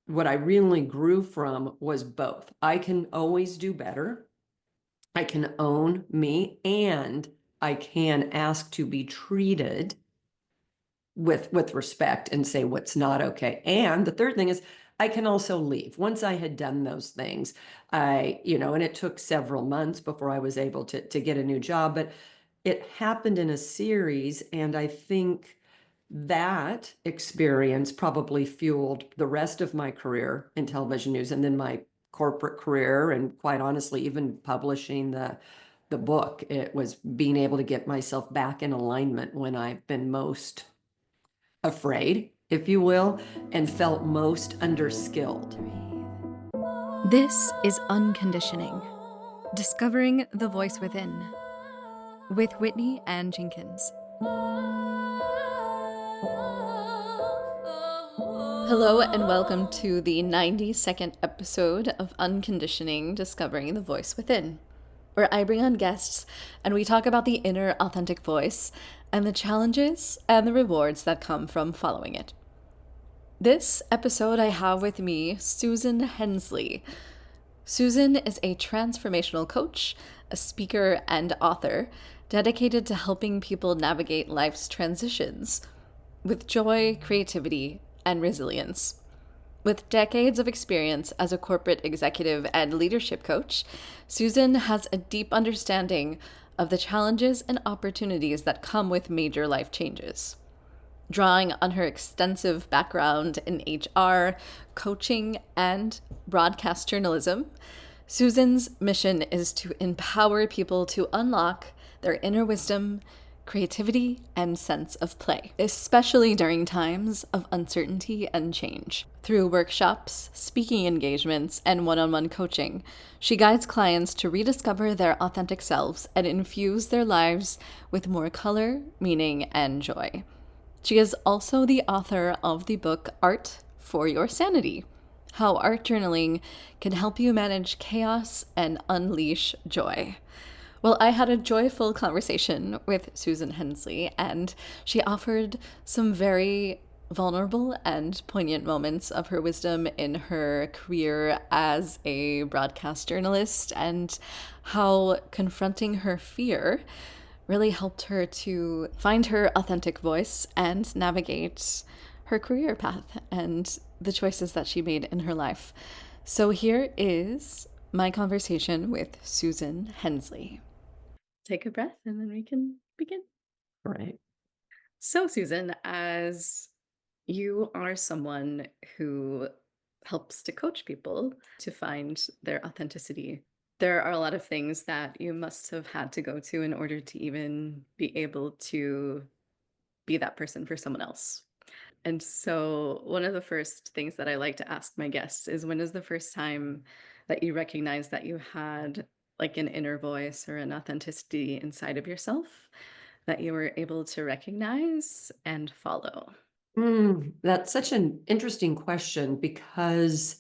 what I really grew from was both. I can always do better. I can own me, and I can ask to be treated with respect and say what's not okay. And the third thing is I can also leave. Once I had done those things, and it took several months before I was able to get a new job, but it happened in a series. And I think that experience probably fueled the rest of my career in television news and then my corporate career. And quite honestly, even publishing the book, it was being able to get myself back in alignment when I've been most afraid, if you will, and felt most underskilled. This is Unconditioning, Discovering the Voice Within, with Whitney and Jenkins. Hello, and welcome to the 92nd episode of Unconditioning, Discovering the Voice Within, where I bring on guests and we talk about the inner authentic voice and the challenges and the rewards that come from following it. This episode, I have with me Susan Hensley. Susan is a transformational coach, a speaker, and author dedicated to helping people navigate life's transitions with joy, creativity, and resilience. With decades of experience as a corporate executive and leadership coach, Susan has a deep understanding of the challenges and opportunities that come with major life changes. Drawing on her extensive background in HR, coaching, and broadcast journalism, Susan's mission is to empower people to unlock their inner wisdom, creativity, and sense of play, especially during times of uncertainty and change. Through workshops, speaking engagements, and one-on-one coaching, she guides clients to rediscover their authentic selves and infuse their lives with more color, meaning, and joy. She is also the author of the book Art for Your Sanity: How Art Journaling Can Help You Manage Chaos and Unleash Joy. Well, I had a joyful conversation with Susan Hensley, and she offered some very vulnerable and poignant moments of her wisdom in her career as a broadcast journalist, and how confronting her fear really helped her to find her authentic voice and navigate her career path and the choices that she made in her life. So here is my conversation with Susan Hensley. Take a breath and then we can begin. Right. So, Susan, as you are someone who helps to coach people to find their authenticity, there are a lot of things that you must have had to go to in order to even be able to be that person for someone else. And so, one of the first things that I like to ask my guests is, when is the first time that you recognized that you had like an inner voice or an authenticity inside of yourself that you were able to recognize and follow? That's such an interesting question because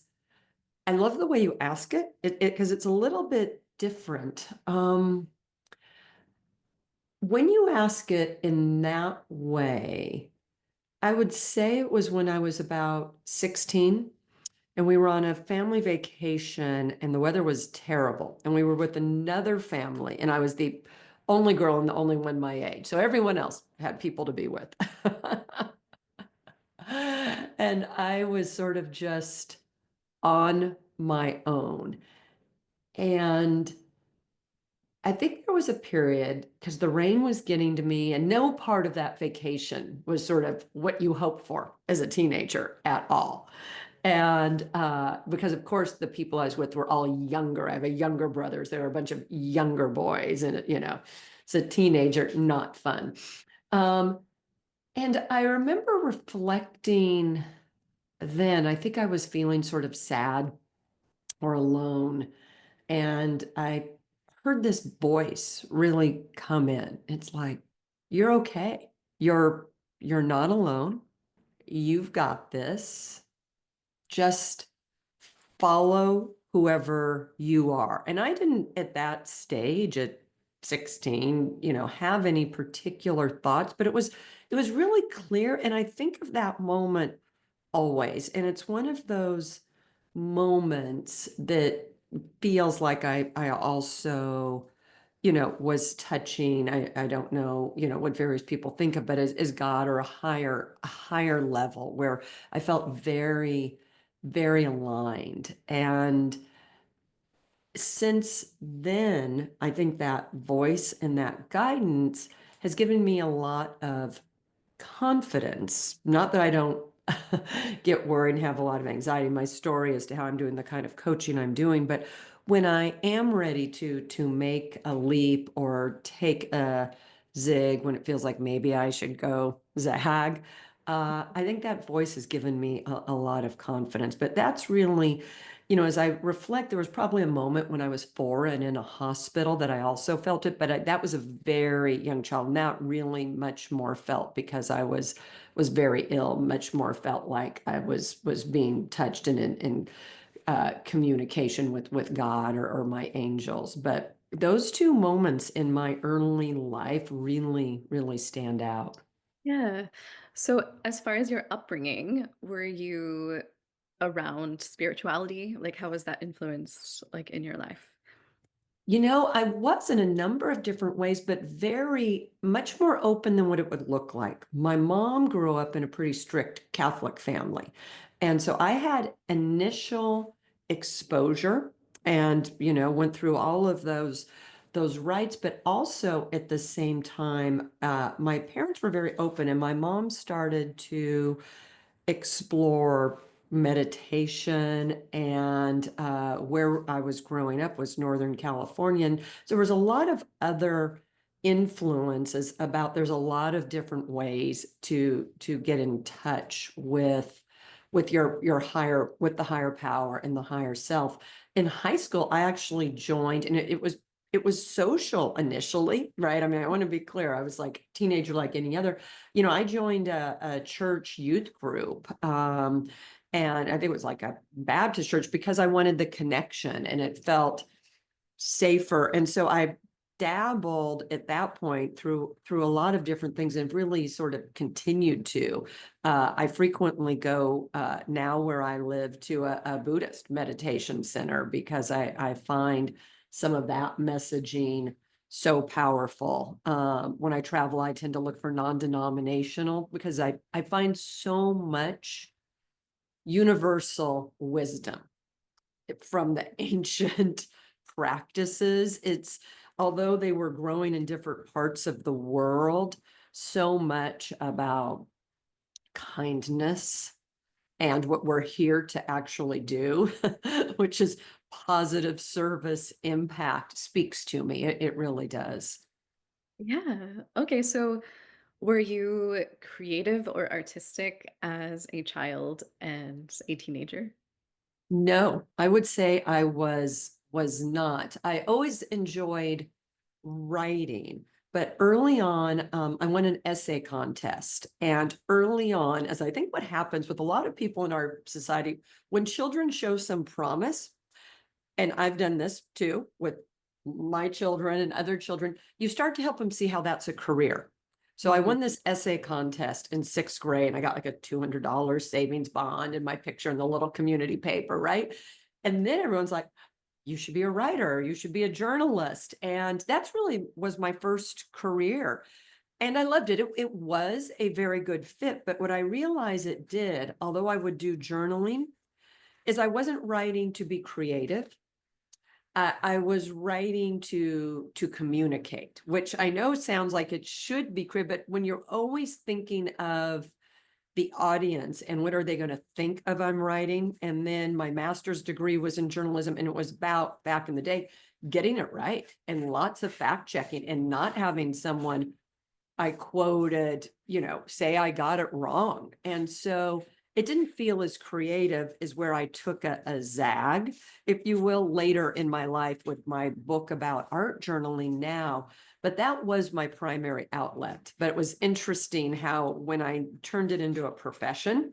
I love the way you ask it because it's a little bit different. When you ask it in that way, I would say it was when I was about 16 and we were on a family vacation and the weather was terrible. And we were with another family and I was the only girl and the only one my age. So everyone else had people to be with. And I was sort of just on my own. And I think there was a period because the rain was getting to me, and no part of that vacation was sort of what you hope for as a teenager at all. And because, of course, the people I was with were all younger. I have a younger brothers. There were a bunch of younger boys, and as a teenager, not fun. Um, and I remember reflecting then, I think I was feeling sort of sad or alone. And I heard this voice really come in. It's like, you're okay. You're not alone. You've got this. Just follow whoever you are. And I didn't at that stage at 16, have any particular thoughts, but it was really clear. And I think of that moment always. And it's one of those moments that feels like I also, was touching. I don't know, what various people think of, but as God or a higher level where I felt very, very aligned. And since then, I think that voice and that guidance has given me a lot of confidence. Not that I don't get worried and have a lot of anxiety. My story as to how I'm doing the kind of coaching I'm doing, but when I am ready to make a leap or take a zig when it feels like maybe I should go zag, I think that voice has given me a lot of confidence. But that's really, as I reflect, there was probably a moment when I was 4 and in a hospital that I also felt it, but that was a very young child. And that really much more felt because I was very ill, much more felt like I was being touched and in communication with God or my angels. But those two moments in my early life really, really stand out. Yeah. So, as far as your upbringing, were you around spirituality? Like, how was that influenced, like, in your life? I was in a number of different ways, but very much more open than what it would look like. My mom grew up in a pretty strict Catholic family. And so I had initial exposure and, went through all of those rites, but also at the same time, my parents were very open and my mom started to explore meditation and where I was growing up was Northern California. And so there was a lot of other influences about there's a lot of different ways to get in touch with your higher with the higher power and the higher self. In high school, I actually joined and it was social initially, right? I mean, I want to be clear. I was like a teenager like any other. I joined a church youth group. And I think it was like a Baptist church because I wanted the connection and it felt safer. And so I dabbled at that point through a lot of different things and really sort of continued to. I frequently go now where I live to a Buddhist meditation center because I find some of that messaging so powerful. When I travel, I tend to look for non-denominational because I find so much universal wisdom from the ancient practices. It's although they were growing in different parts of the world, so much about kindness and what we're here to actually do, which is positive service impact, speaks to me. It really does. Yeah. Okay. So, were you creative or artistic as a child and a teenager? No, I would say I was not. I always enjoyed writing, but early on, I won an essay contest. And early on, as I think what happens with a lot of people in our society, when children show some promise, and I've done this too with my children and other children, you start to help them see how that's a career. So I Mhm. won this essay contest in 6th grade. And I got like a $200 savings bond and my picture in the little community paper, right? And then everyone's like, you should be a writer, you should be a journalist. And that's really was my first career. And I loved it. It was a very good fit. But what I realized it did, although I would do journaling, is I wasn't writing to be creative. I was writing to communicate, which I know sounds like it should be creative, but when you're always thinking of the audience and what are they going to think of I'm writing, and then my master's degree was in journalism, and it was about back in the day getting it right and lots of fact checking and not having someone I quoted, say I got it wrong. And so it didn't feel as creative as where I took a zag, if you will, later in my life with my book about art journaling now. But that was my primary outlet. But it was interesting how when I turned it into a profession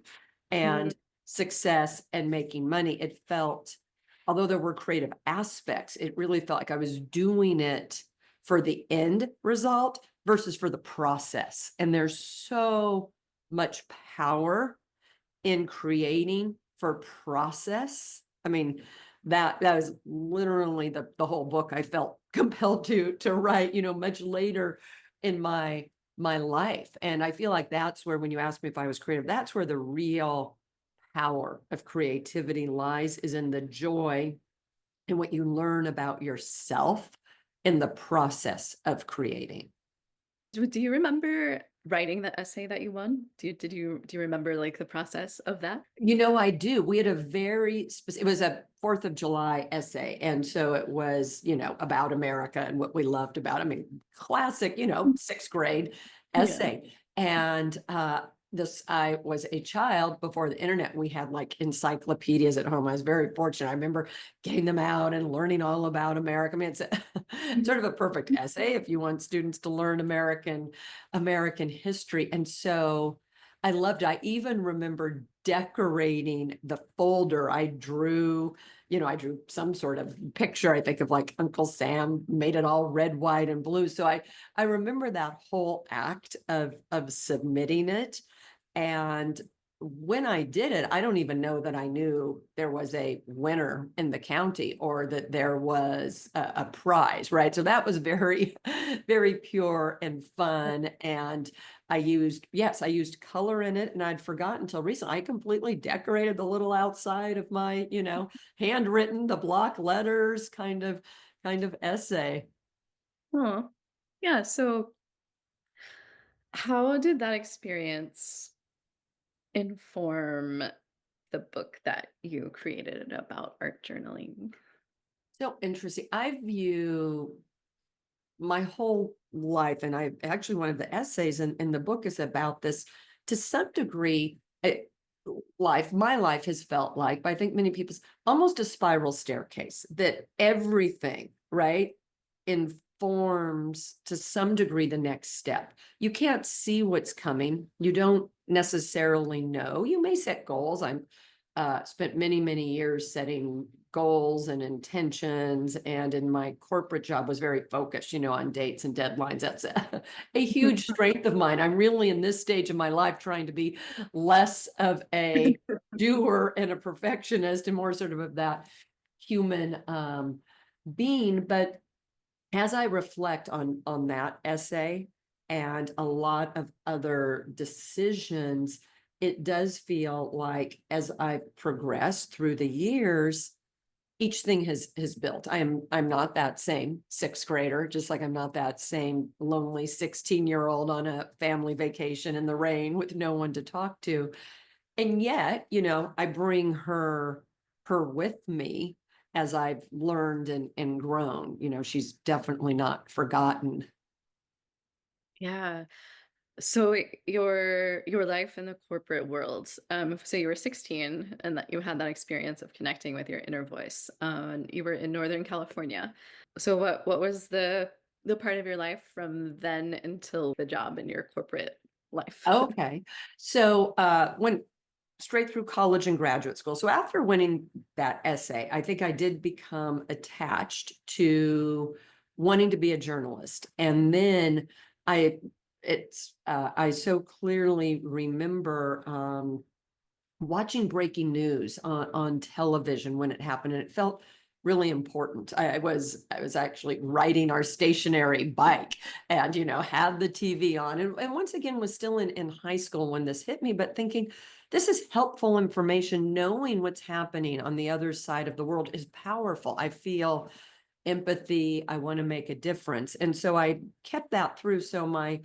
Mm. and success and making money, it felt, although there were creative aspects, it really felt like I was doing it for the end result versus for the process. And there's so much power in creating for process. I mean, that is literally the whole book I felt compelled to write, much later in my life. And I feel like that's where, when you ask me if I was creative, that's where the real power of creativity lies, is in the joy and what you learn about yourself in the process of creating. Do you remember writing the essay that you won? Do you remember, like, the process of that? I do. We had a very specific, it was a 4th of July essay. And so it was, about America and what we loved about, I mean, classic, 6th grade Yeah. essay. And I was a child before the internet. We had like encyclopedias at home. I was very fortunate. I remember getting them out and learning all about America. I mean, it's sort of a perfect essay if you want students to learn American history. And so I loved it. I even remember decorating the folder. I drew some sort of picture, I think, of like Uncle Sam, made it all red, white, and blue. So I remember that whole act of submitting it. And when I did it, I don't even know that I knew there was a winner in the county, or that there was a prize, right? So that was very, very pure and fun. And I used color in it, and I'd forgotten until recently. I completely decorated the little outside of my, handwritten, the block letters kind of essay. Oh, yeah. So how did that experience inform the book that you created about art journaling? So interesting. I view my whole life, and I actually, one of the essays in the book is about this to some degree. My life has felt like, but I think many people's, almost a spiral staircase, that everything, right, informs to some degree the next step. You can't see what's coming. You don't necessarily know. You may set goals. I'm spent many, many years setting goals and intentions, and in my corporate job was very focused, on dates and deadlines. That's a huge strength of mine. I'm really, in this stage of my life, trying to be less of a doer and a perfectionist, and more sort of that human being. But as I reflect on that essay and a lot of other decisions, it does feel like, as I've progressed through the years, each thing has built. I'm not that same 6th grader, just like I'm not that same lonely 16-year-old on a family vacation in the rain with no one to talk to. And yet, I bring her with me as I've learned and grown. She's definitely not forgotten. Yeah. So your life in the corporate world, so you were 16 and that you had that experience of connecting with your inner voice. And you were in Northern California. So what was the part of your life from then until the job in your corporate life? Okay. So went straight through college and graduate school. So after winning that essay, I think I did become attached to wanting to be a journalist. And then I I so clearly remember watching breaking news on television when it happened, and it felt really important. I was actually riding our stationary bike, and had the TV on, and once again was still in high school when this hit me, but thinking, this is helpful information. Knowing what's happening on the other side of the world is powerful. I feel empathy. I want to make a difference. And so I kept that through. So my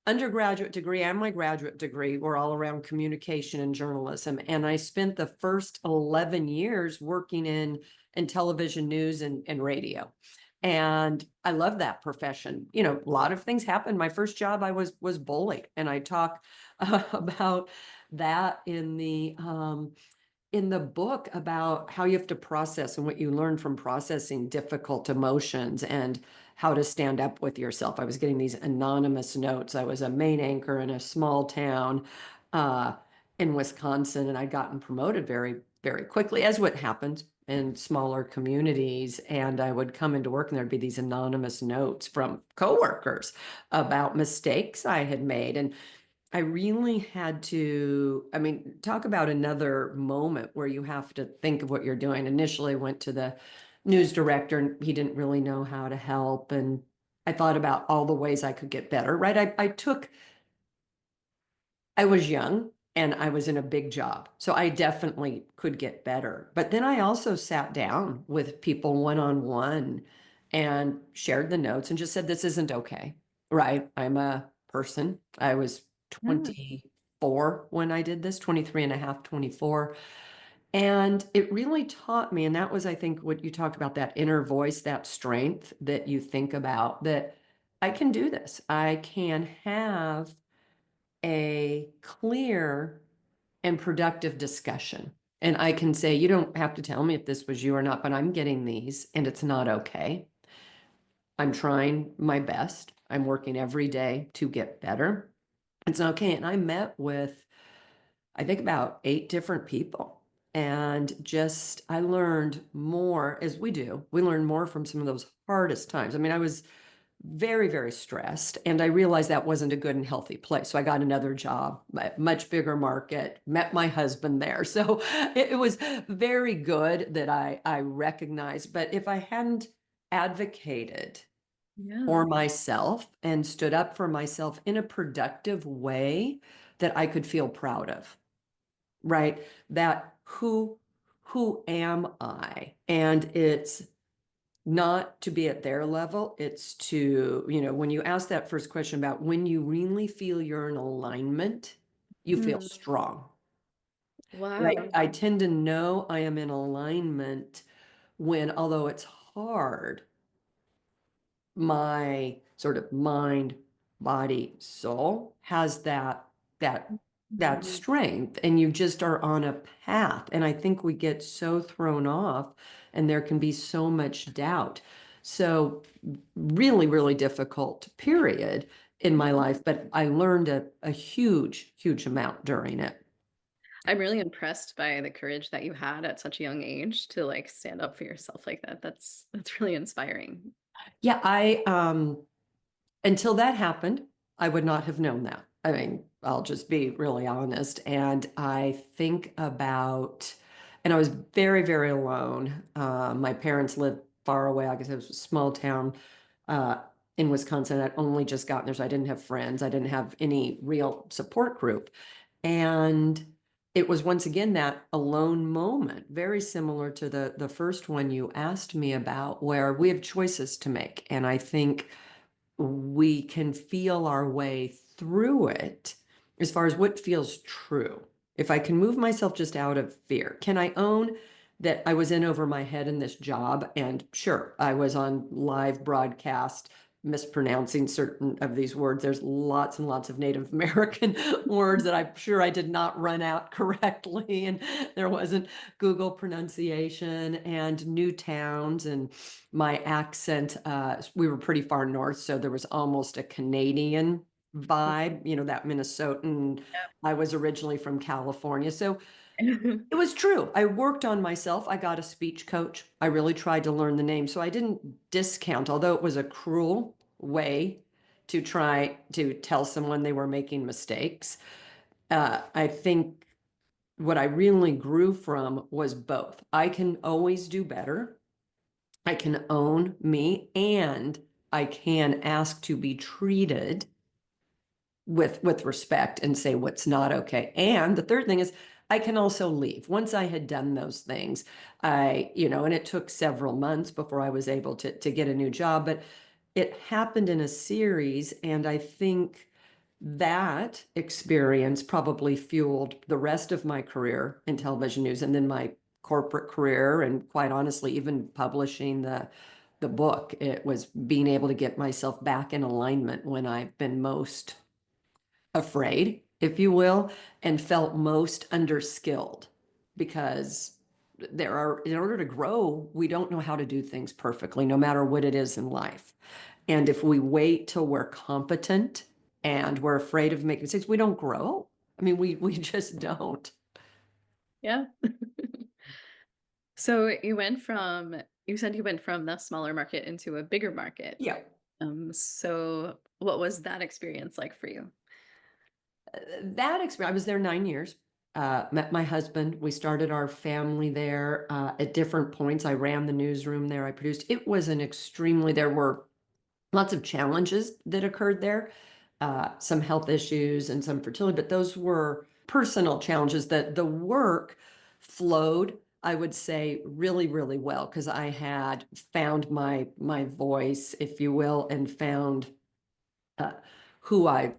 undergraduate degree and my graduate degree were all around communication and journalism. And I spent the first 11 years working in television news and radio. And I love that profession. A lot of things happened. My first job, I was bullied. And I talk about that in the book, about how you have to process and what you learn from processing difficult emotions, and how to stand up with yourself. I was getting these anonymous notes. I was a main anchor in a small town uh, in Wisconsin, and I'd gotten promoted very, very quickly, as what happens in smaller communities. And I would come into work, and there'd be these anonymous notes from coworkers about mistakes I had made. And I really had to, I mean, talk about another moment where you have to think of what you're doing. Initially, I went to the news director and he didn't really know how to help. And I thought about all the ways I could get better, right? I was young and I was in a big job. So I definitely could get better. But then I also sat down with people one on one and shared the notes and just said, this isn't okay, right? I'm a person. I was Yeah. 24 when I did this, 23 and a half, 24. And it really taught me, and that was, I think, what you talked about, that inner voice, that strength that you think about, that I can do this. I can have a clear and productive discussion. And I can say, you don't have to tell me if this was you or not, but I'm getting these and it's not okay. I'm trying my best. I'm working every day to get better. It's not okay. And I met with, I think, about 8 different people. And just, I learned more as we do. We learn more from some of those hardest times. I mean, I was very, very stressed. And I realized that wasn't a good and healthy place. So I got another job, much bigger market, met my husband there. So it was very good that I recognized. But if I hadn't advocated Yeah. for myself and stood up for myself in a productive way that I could feel proud of, right? That who am I? And it's not to be at their level. It's to, when you ask that first question about when you really feel you're in alignment, you feel Mm. strong, right? Wow. I tend to know I am in alignment when, although it's hard, my sort of mind, body, soul has that Mhm. strength, and you just are on a path. And I think we get so thrown off and there can be so much doubt. So really, really difficult period in my life, but I learned a huge, huge amount during it. I'm really impressed by the courage that you had at such a young age to like stand up for yourself like that. That's really inspiring. Yeah, I until that happened, I would not have known that. I mean, I'll just be really honest. And I think about, and I was very, very alone. My parents lived far away. Like I said, it was a small town uh, in Wisconsin. I'd only just gotten there, so I didn't have friends. I didn't have any real support group. And it was once again that alone moment, very similar to the first one you asked me about, where we have choices to make. And I think we can feel our way through it as far as what feels true. If I can move myself just out of fear, can I own that I was in over my head in this job? And sure, I was on live broadcast mispronouncing certain of these words. There's lots and lots of Native American words that I'm sure I did not run out correctly. And there wasn't Google pronunciation and new towns and my accent. We were pretty far north, so there was almost a Canadian vibe, that Minnesotan. I was originally from California. So it was true. I worked on myself. I got a speech coach. I really tried to learn the name. So I didn't discount, although it was a cruel way to try to tell someone they were making mistakes. I think what I really grew from was both. I can always do better. I can own me, and I can ask to be treated with respect and say what's not okay. And the third thing is I can also leave. Once I had done those things, and it took several months before I was able to get a new job, but it happened in a series, and I think that experience probably fueled the rest of my career in television news and then my corporate career, and quite honestly even publishing the book. It was being able to get myself back in alignment when I've been most afraid, if you will, and felt most underskilled, because in order to grow, we don't know how to do things perfectly, no matter what it is in life. And if we wait till we're competent and we're afraid of making mistakes, we don't grow. I mean, we just don't. Yeah. So you said you went from the smaller market into a bigger market. Yeah. So what was that experience like for you? that experience, I was there 9 years. Met my husband. We started our family there at different points. I ran the newsroom there. I produced. It was an extremely, there were lots of challenges that occurred there, some health issues and some fertility, but those were personal challenges that the work flowed, I would say, really, really well because I had found my voice, if you will, and found uh, who I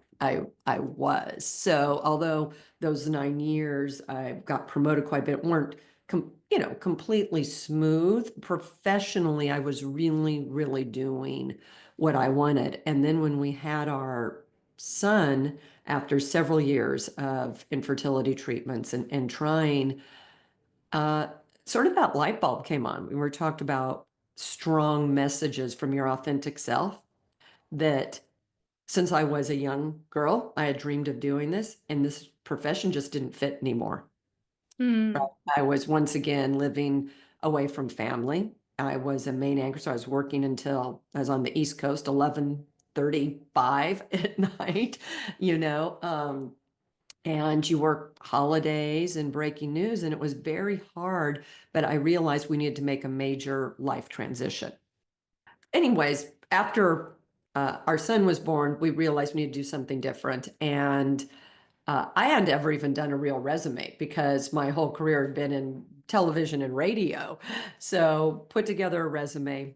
was. So although those 9 years I got promoted quite a bit, weren't completely smooth. Professionally, I was really, really doing what I wanted. And then when we had our son, after several years of infertility treatments and trying, uh, sort of that light bulb came on. We were talked about strong messages from your authentic self that since I was a young girl, I had dreamed of doing this, and this profession just didn't fit anymore. Right? Hmm. I was once again living away from family. I was a main anchor, so I was working until I was on the East Coast, 11:35 at night, you know. And you work holidays and breaking news, and it was very hard, but I realized we needed to make a major life transition. Anyways, after our son was born, we realized we needed to do something different. And I hadn't ever even done a real resume because my whole career had been in television and radio. So put together a resume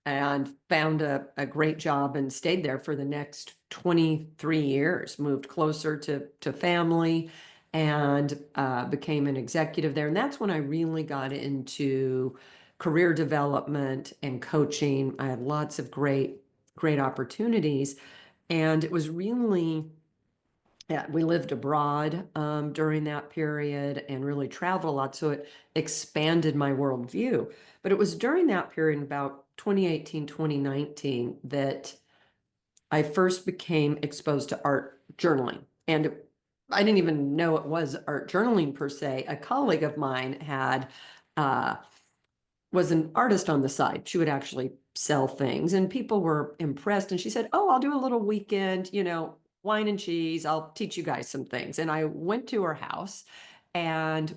and found a great job and stayed there for the next 23 years, moved closer to family and became an executive there. And that's when I really got into career development and coaching. I had lots of great opportunities. And it was really, yeah, we lived abroad during that period and really traveled a lot. So it expanded my worldview. But it was during that period, about 2018, 2019, that I first became exposed to art journaling. And I didn't even know it was art journaling per se. A colleague of mine had uh, was an artist on the side. She would actually sell things, and people were impressed. And she said, "Oh, I'll do a little weekend, wine and cheese. I'll teach you guys some things." And I went to her house, and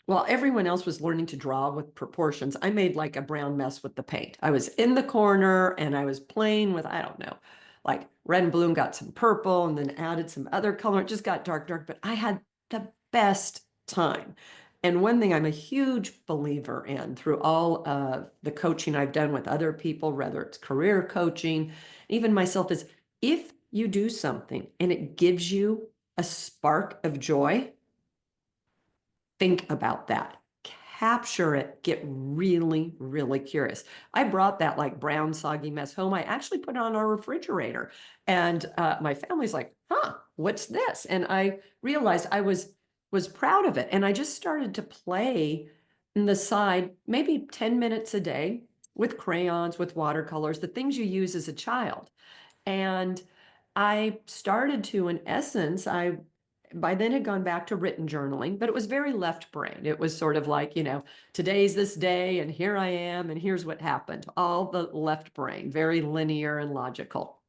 well, everyone else was learning to draw with proportions. I made like a brown mess with the paint. I was in the corner and I was playing with, I don't know, like red and blue, and got some purple and then added some other color. It just got dark, dark, but I had the best time. And one thing I'm a huge believer in through all of the coaching I've done with other people, whether it's career coaching, even myself, is if you do something and it gives you a spark of joy, think about that. Capture it. Get really, really curious. I brought that like brown, soggy mess home. I actually put it on our refrigerator. And my family's like, huh, what's this? And I realized I was proud of it. And I just started to play in the side, maybe 10 minutes a day with crayons, with watercolors, the things you use as a child. And I started to, in essence, I by then had gone back to written journaling, but it was very left brain. It was sort of like, today's this day, and here I am, and here's what happened. All the left brain, very linear and logical.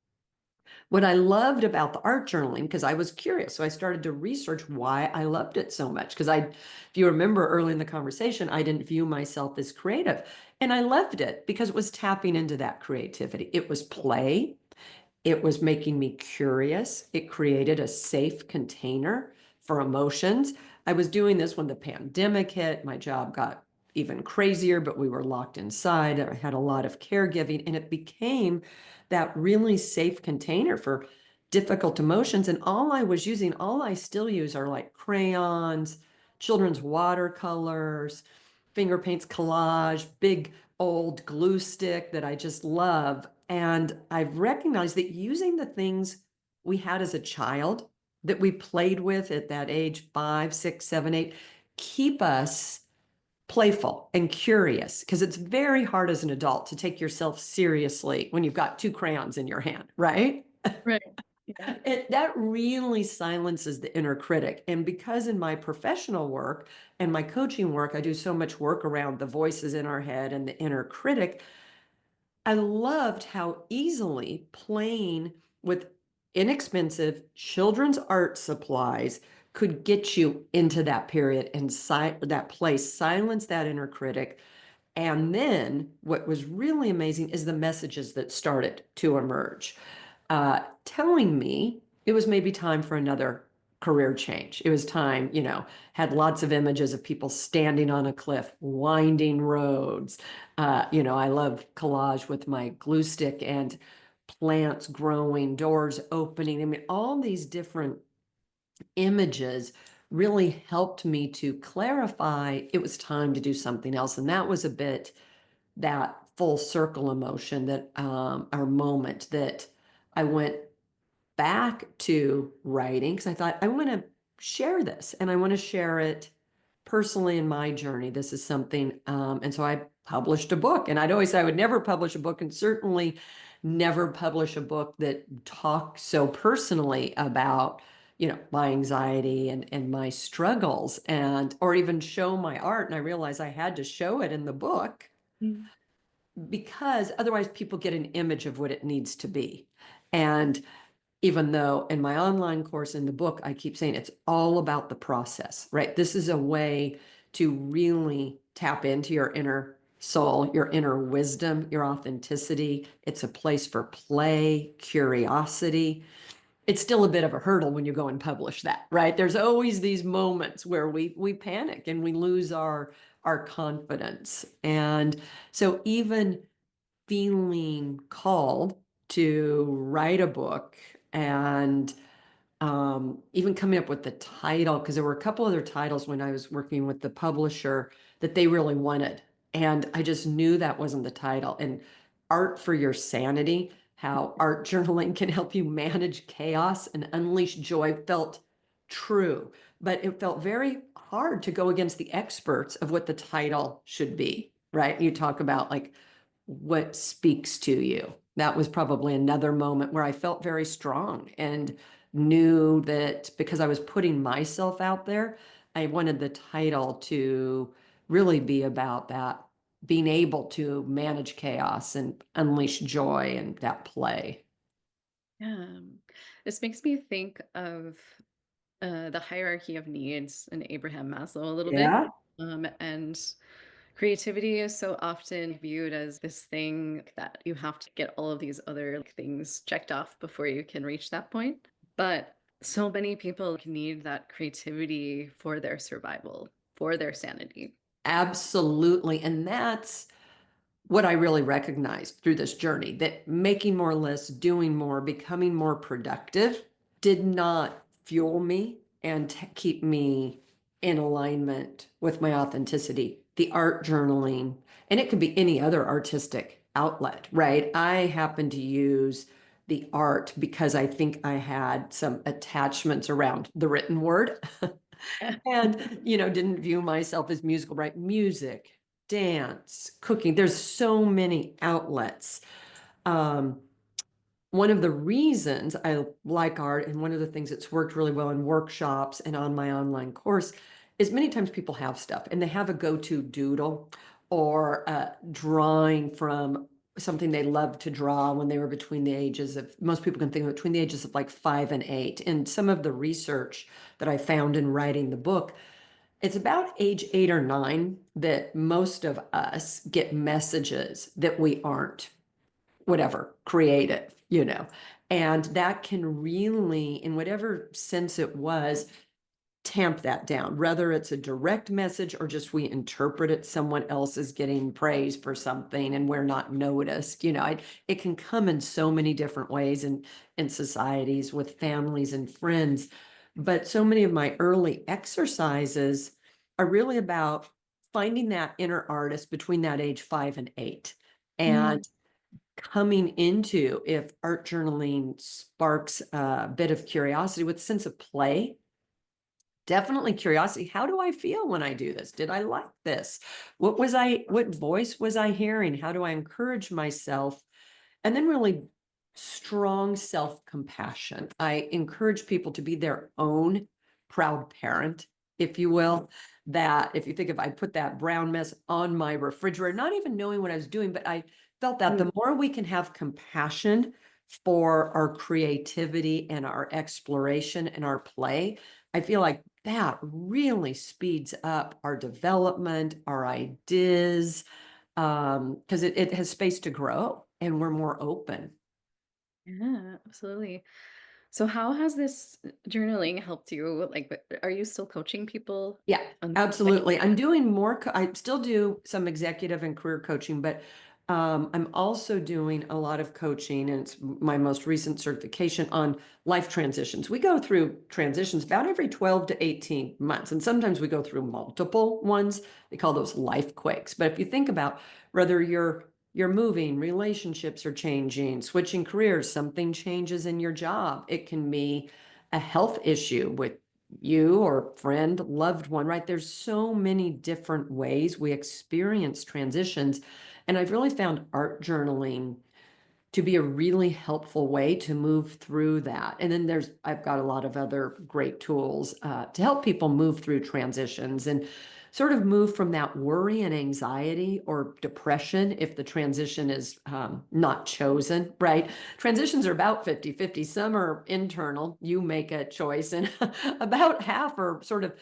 What I loved about the art journaling, because I was curious, so I started to research why I loved it so much. Because if you remember early in the conversation, I didn't view myself as creative. And I loved it because it was tapping into that creativity. It was play. It was making me curious. It created a safe container for emotions. I was doing this when the pandemic hit. My job got even crazier, but we were locked inside. I had a lot of caregiving, and it became that really safe container for difficult emotions. And all I still use are like crayons, children's watercolors, finger paints, collage, big old glue stick that I just love. And I've recognized that using the things we had as a child that we played with at that age, 5, 6, 7, 8, keep us playful and curious, because it's very hard as an adult to take yourself seriously when you've got two crayons in your hand, right? Right. Yeah. That really silences the inner critic. And because in my professional work and my coaching work, I do so much work around the voices in our head and the inner critic, I loved how easily playing with inexpensive children's art supplies could get you into that period and that place, silence that inner critic. And then what was really amazing is the messages that started to emerge, telling me it was maybe time for another career change. It was time, had lots of images of people standing on a cliff, winding roads. I love collage with my glue stick and plants growing, doors opening. I mean, all these different images really helped me to clarify it was time to do something else. And that was a bit that full circle emotion that our moment that I went back to writing because I thought I want to share this and I want to share it personally in my journey. This is something, and so I published a book. And I'd always say I would never publish a book, and certainly never publish a book that talks so personally about my anxiety and my struggles, and or even show my art. And I realized I had to show it in the book Mm. because otherwise people get an image of what it needs to be. And even though in my online course in the book, I keep saying it's all about the process, right? This is a way to really tap into your inner soul, your inner wisdom, your authenticity. It's a place for play, curiosity. It's still a bit of a hurdle when you go and publish that, right? There's always these moments where we panic and we lose our confidence. And so even feeling called to write a book and even coming up with the title, because there were a couple other titles when I was working with the publisher that they really wanted. And I just knew that wasn't the title. And Art for Your Sanity, how art journaling can help you manage chaos and unleash joy, felt true. But it felt very hard to go against the experts of what the title should be, right? You talk about like what speaks to you. That was probably another moment where I felt very strong and knew that because I was putting myself out there, I wanted the title to really be about that, being able to manage chaos and unleash joy and that play. Yeah. This makes me think of the hierarchy of needs in Abraham Maslow a little bit. Yeah. And creativity is so often viewed as this thing that you have to get all of these other things checked off before you can reach that point. But so many people need that creativity for their survival, for their sanity. Absolutely. And that's what I really recognized through this journey, that making more lists, doing more, becoming more productive did not fuel me and keep me in alignment with my authenticity. The art journaling, and it could be any other artistic outlet, right? I happen to use the art because I think I had some attachments around the written word. And didn't view myself as musical, right? Music, dance, cooking, there's so many outlets. um, One of the reasons I like art, and one of the things that's worked really well in workshops and on my online course, is many times people have stuff and they have a go-to doodle or a drawing from something they loved to draw when they were between the ages of, most people can think of between the ages of like 5 and 8. And some of the research that I found in writing the book, it's about age 8 or 9 that most of us get messages that we aren't whatever creative, and that can really, in whatever sense it was, tamp that down, whether it's a direct message or just we interpret it, someone else is getting praise for something and we're not noticed. It can come in so many different ways in societies with families and friends. But so many of my early exercises are really about finding that inner artist between that age 5 and 8. Mm. And coming into, if art journaling sparks a bit of curiosity with a sense of play, definitely curiosity. How do I feel when I do this? Did I like this? What voice was I hearing? How do I encourage myself? And then really strong self-compassion. I encourage people to be their own proud parent, if you will. That if you think, if I put that brown mess on my refrigerator, not even knowing what I was doing, but I felt that Mm. the more we can have compassion for our creativity and our exploration and our play, I feel like that really speeds up our development, our ideas, because it has space to grow and we're more open. Yeah, absolutely. So how has this journaling helped you? Like, are you still coaching people Yeah, on like, absolutely. I'm doing more I still do some executive and career coaching, but, I'm also doing a lot of coaching, and it's my most recent certification on life transitions. We go through transitions about every 12 to 18 months, and sometimes we go through multiple ones. They call those life quakes. But if you think about whether you're moving, relationships are changing, switching careers, something changes in your job. It can be a health issue with you or friend, loved one, right? There's so many different ways we experience transitions. And I've really found art journaling to be a really helpful way to move through that. And then I've got a lot of other great tools to help people move through transitions and sort of move from that worry and anxiety or depression if the transition is not chosen, right? Transitions are about 50-50. Some are internal. You make a choice, and about half are sort of,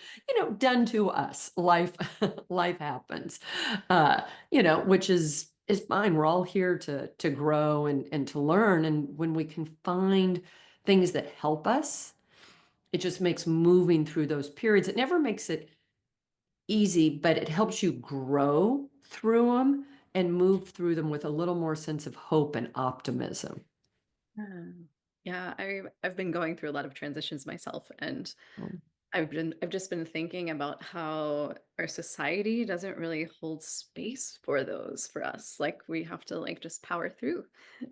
done to us. Life happens, which is fine. We're all here to grow and to learn. And when we can find things that help us, it just makes moving through those periods. It never makes it easy, but it helps you grow through them and move through them with a little more sense of hope and optimism. yeah, yeah, I've been going through a lot of transitions myself, and Um, I've just been thinking about how our society doesn't really hold space for those for us. Like we have to like just power through.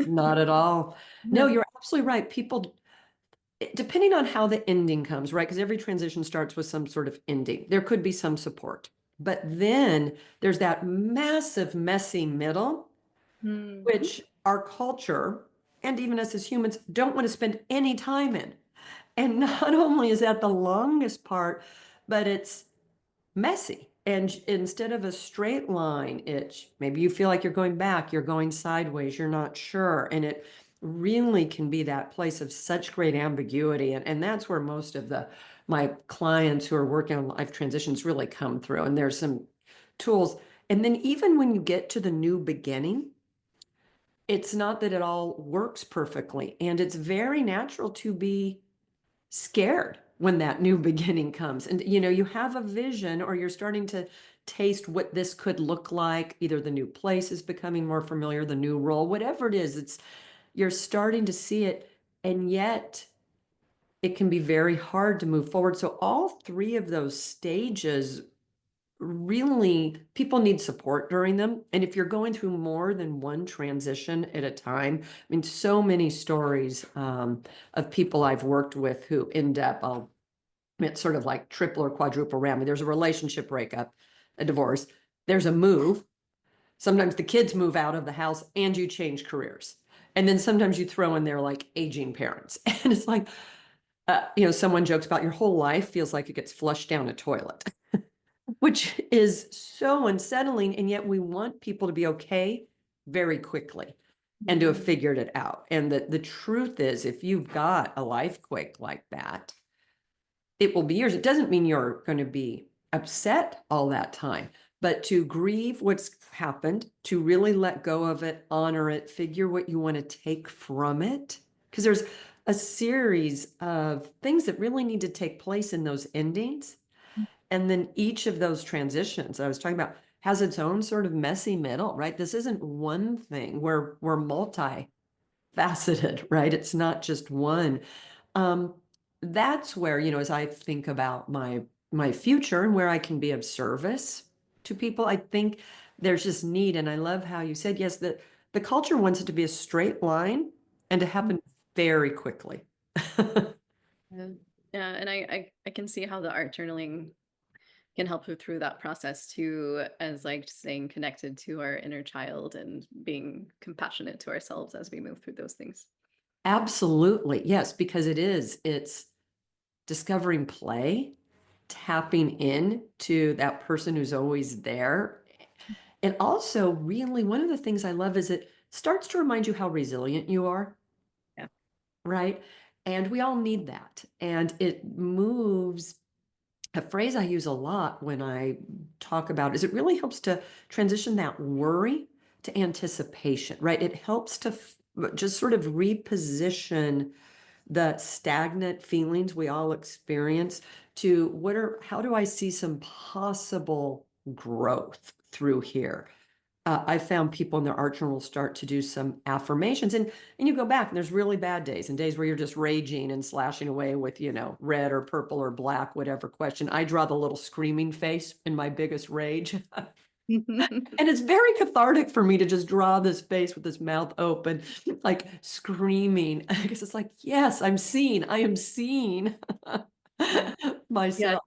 Not at all. No, Yeah. you're absolutely right. People, depending on how the ending comes, right? Because every transition starts with some sort of ending. There could be some support. But then there's that massive, messy middle, Mhm. which our culture and even us as humans don't want to spend any time in. And not only is that the longest part, but it's messy. And instead of a straight line, it's maybe you feel like you're going back, you're going sideways, you're not sure. And it really can be that place of such great ambiguity. And that's where most of my clients who are working on life transitions really come through. And there's some tools. And then even when you get to the new beginning, it's not that it all works perfectly. And it's very natural to be scared when that new beginning comes. And you have a vision or you're starting to taste what this could look like. Either the new place is becoming more familiar, the new role, whatever it is, you're starting to see it. And yet it can be very hard to move forward. So all three of those stages really people need support during them. And if you're going through more than one transition at a time, I mean, so many stories of people I've worked with who end up, it's sort of like triple or quadruple whammy. There's a relationship breakup, a divorce, there's a move. Sometimes the kids move out of the house and you change careers. And then sometimes you throw in there like aging parents. And it's like, someone jokes about your whole life feels like it gets flushed down a toilet, which is so unsettling. And yet we want people to be okay very quickly and to have Mhm. figured it out. And the truth is, if you've got a life quake like that, it will be yours. It doesn't mean you're going to be upset all that time, but to grieve what's happened, to really let go of it, honor it, figure what you want to take from it. Because there's a series of things that really need to take place in those endings. And then each of those transitions I was talking about has its own sort of messy middle, right? This isn't one thing. We're multifaceted, right? It's not just one. Um, that's where, as I think about my future and where I can be of service to people, I think there's just need. And I love how you said, yes, the culture wants it to be a straight line and to happen very quickly. Yeah, yeah, and I can see how the art journaling can help you through that process too, as like staying connected to our inner child and being compassionate to ourselves as we move through those things. Absolutely. Yes, because it's discovering play, tapping in to that person who's always there. And also, really, one of the things I love is it starts to remind you how resilient you are. right? And we all need that. And it moves. A phrase I use a lot when I talk about is it really helps to transition that worry to anticipation, right? It helps to just sort of reposition the stagnant feelings we all experience to how do I see some possible growth through here? I found people in their art journal start to do some affirmations, and you go back and there's really bad days and days where you're just raging and slashing away with, red or purple or black, whatever question. I draw the little screaming face in my biggest rage. And it's very cathartic for me to just draw this face with this mouth open, like screaming, because it's like, yes, I'm seen. I am seen Yeah. Yeah, myself.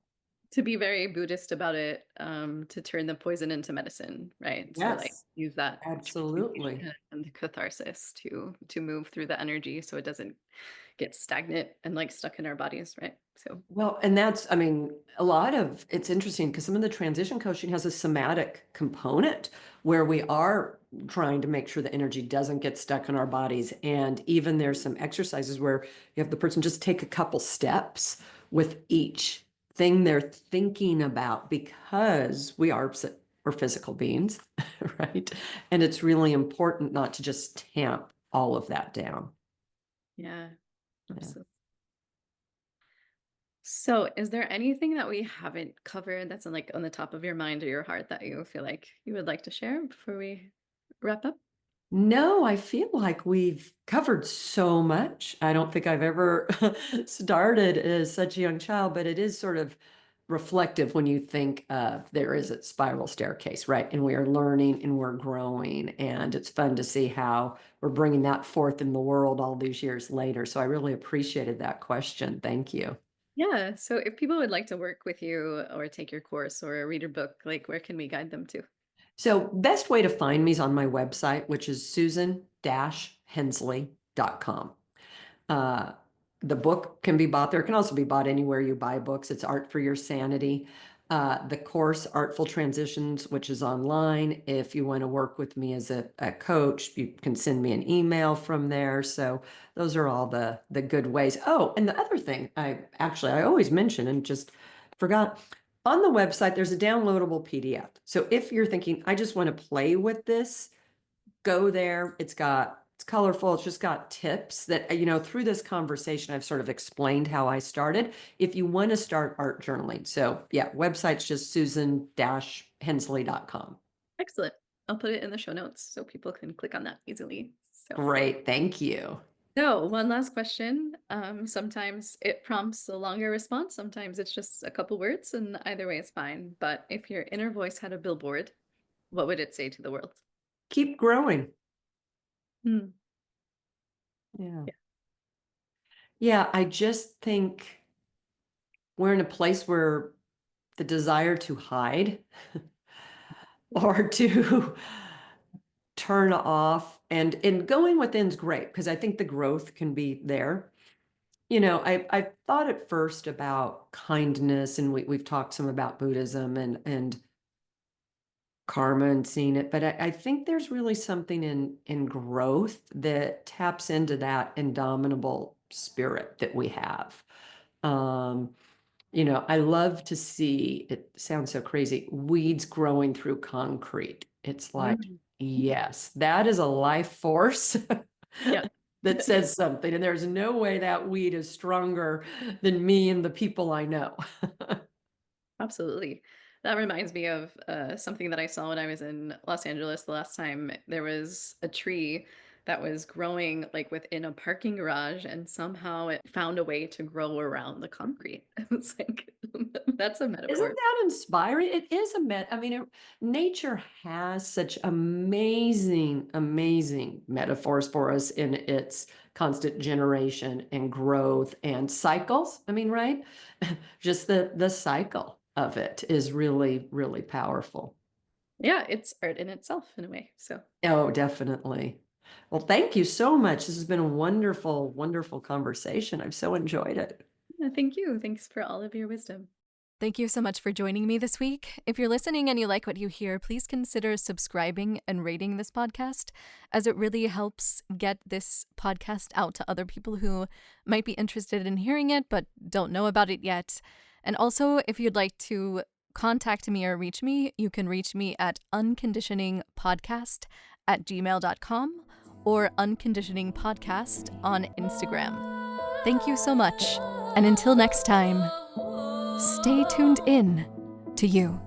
to be very Buddhist about it, to turn the poison into medicine, right? To, like, Yes, use that absolutely. transmutation and the catharsis to move through the energy so it doesn't get stagnant and, like, stuck in our bodies, right? So Well, and I mean, a lot of it's interesting because some of the transition coaching has a somatic component where we are trying to make sure the energy doesn't get stuck in our bodies. And even there's some exercises where you have the person just take a couple steps with each thing they're thinking about because we're physical beings, right? And it's really important not to just tamp all of that down. yeah, Yeah. absolutely. So, is there anything that we haven't covered that's on, like, on the top of your mind or your heart that you feel like you would like to share before we wrap up? No, I feel like we've covered so much. I don't think I've ever started as such a young child, but it is sort of reflective when you think of there is a spiral staircase, right? And we are learning and we're growing, and it's fun to see how we're bringing that forth in the world all these years later. So I really appreciated that question. Thank you. Yeah. So, if people would like to work with you or take your course or read your book, like, where can we guide them to? So best way to find me is on my website, which is susan-hensley.com. Uh, the book can be bought there. It can also be bought anywhere you buy books. It's Art for Your Sanity. The course, Artful Transitions, which is online. If you want to work with me as a coach, you can send me an email from there. So those are all the good ways. Oh, and the other thing I always mention and just forgot. On the website, there's a downloadable PDF. So if you're thinking, I just want to play with this, go there. It's colorful. It's just got tips that, through this conversation, I've sort of explained how I started. If you want to start art journaling. So yeah, website's just susan-hensley.com. Excellent. I'll put it in the show notes so people can click on that easily. So, Great. Thank you. one last question. Sometimes it prompts a longer response. Sometimes it's just a couple words, and either way is fine. But if your inner voice had a billboard, what would it say to the world? Keep growing. Hmm. Yeah. Yeah. Yeah. I just think we're in a place where the desire to hide or to turn off and going within's great because I think the growth can be there. I thought at first about kindness, and we've talked some about Buddhism and karma and seeing it, but I think there's really something in growth that taps into that indomitable spirit that we have. Um, I love to see, it sounds so crazy, weeds growing through concrete. It's like, Mm. yes, that is a life force Yeah. that says something. And there's no way that weed is stronger than me and the people I know. Absolutely. That reminds me of something that I saw when I was in Los Angeles the last time. There was a tree that was growing like within a parking garage, and somehow it found a way to grow around the concrete. It's like, that's a Isn't metaphor. that inspiring? It is I mean, nature has such amazing, amazing metaphors for us in its constant generation and growth and cycles. I mean, right? Just the cycle of it is really, really powerful. Yeah, it's art in itself in a way. So, Oh, definitely. Well, thank you so much. This has been a wonderful, wonderful conversation. I've so enjoyed it. yeah, thank you. Thanks for all of your wisdom. Thank you so much for joining me this week. If you're listening and you like what you hear, please consider subscribing and rating this podcast, as it really helps get this podcast out to other people who might be interested in hearing it but don't know about it yet. And also, if you'd like to contact me or reach me, you can reach me at unconditioningpodcast@gmail.com or unconditioningpodcast on Instagram. Thank you so much, and until next time, stay tuned in to you.